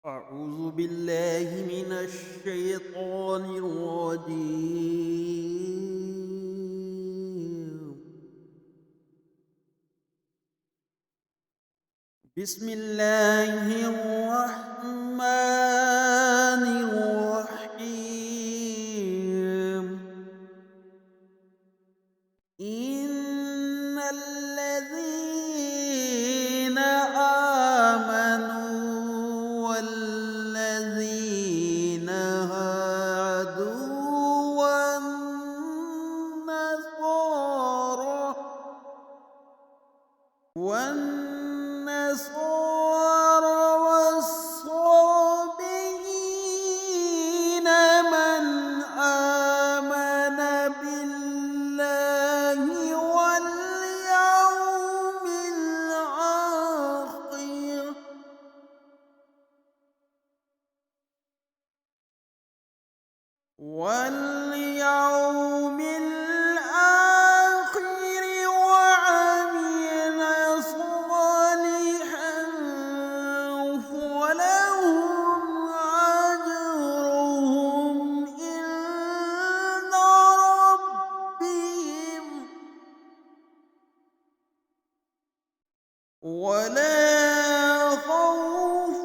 أعوذ بالله من الشيطان الرجيم. بسم الله الرحمن الرحيم. إن الذين آمنوا والذين هادوا والنصارى والصابئين من آمن بالله واليوم الآخر وعمل صالحا فلهم أجرهم عند ربهم ولا خوف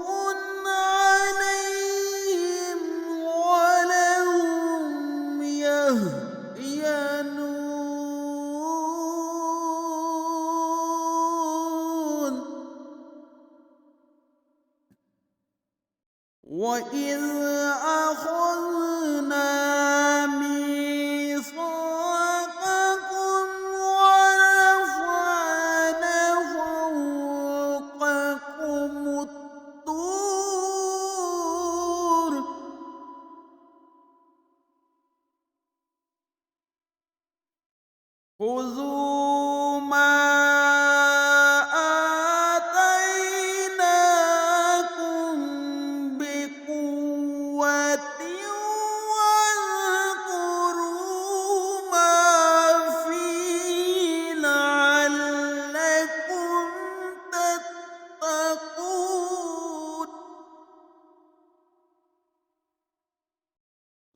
عليهم ولا هم يحزنون. وإذ أخذنا ميثاقكم ورفعنا فوقكم الطور خذوا ما آتيناكم بقوة واذكروا ما فيه لعلكم تتقون.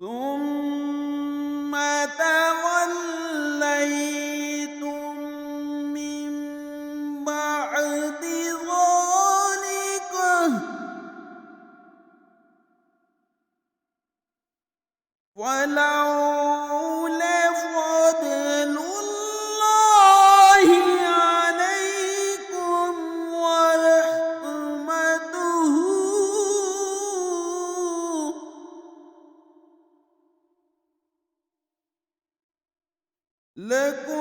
ثم توليتم من بعد ذلك ولولا فضل الله عليكم ورحمته لكنتم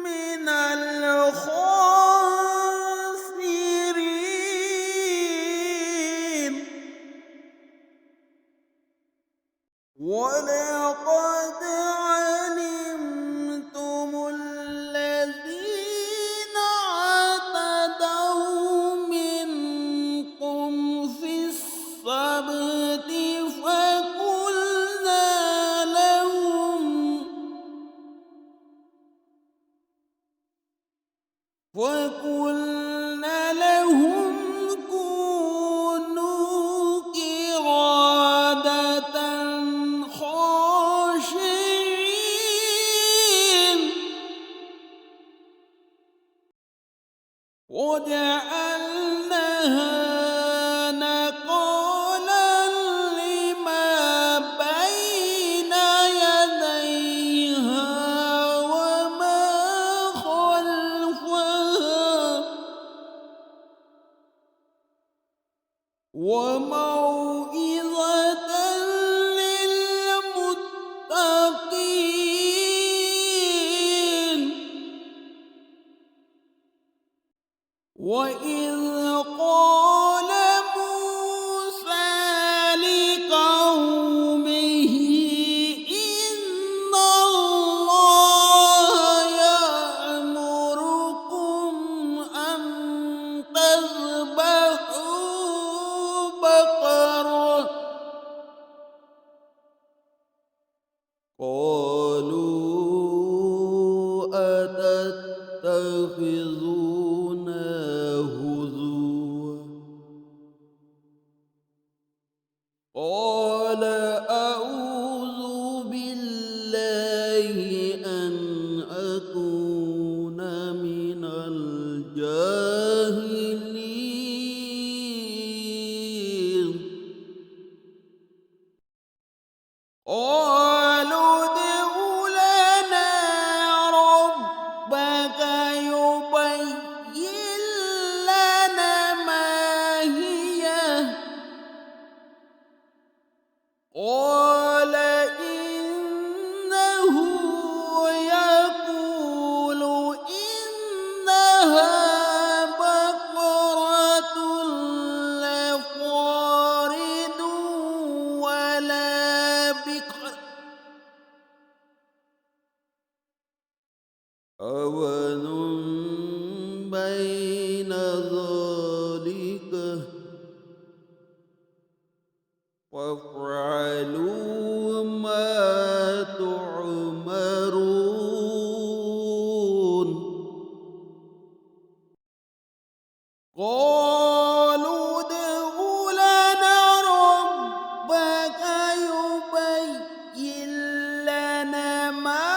من الخاسرين. ولقد علمتم الذين اعتدوا منكم في السبت فقلنا لهم كونوا قردة خاسئين وجعلناها نكالا لما بين يديها وما خلفها وموعظة للمتقين. وإذ قال موسى لقومه إن الله يأمركم أن تذبحوا بقرة قالوا أتتخذنا هزوا فافعلوا ما تؤمرون قالوا ادع لنا ربك يبين لنا ما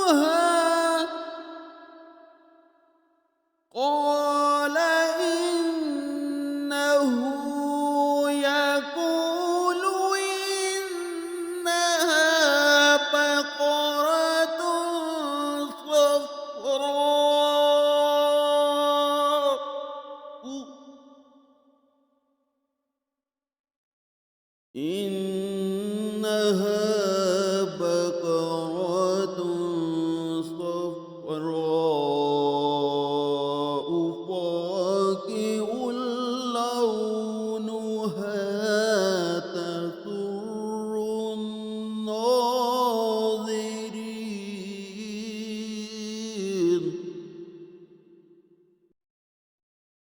لونها قال إنه يقول إنها بقرة صفراء إنها بقرة صفراء فاقع لونها تسر الناظرين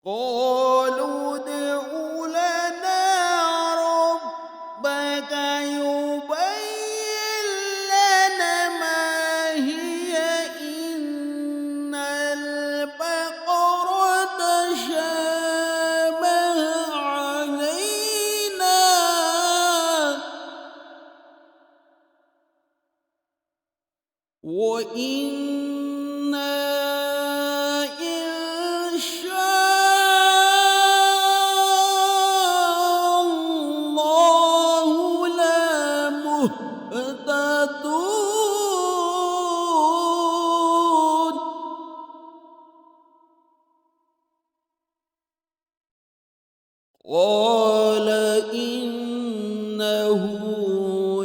قالوا ادع لنا ربك يبين لنا ما هي إن البقرة تشابه علينا وإنا إن شاء الله لمهتدون قال إنه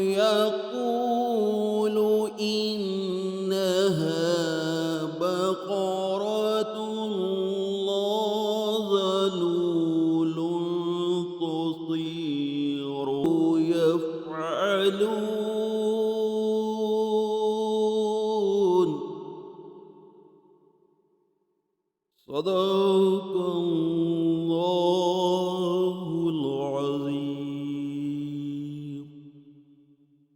يقول إنها بقرة لا ذلول تصير يفعلون صدق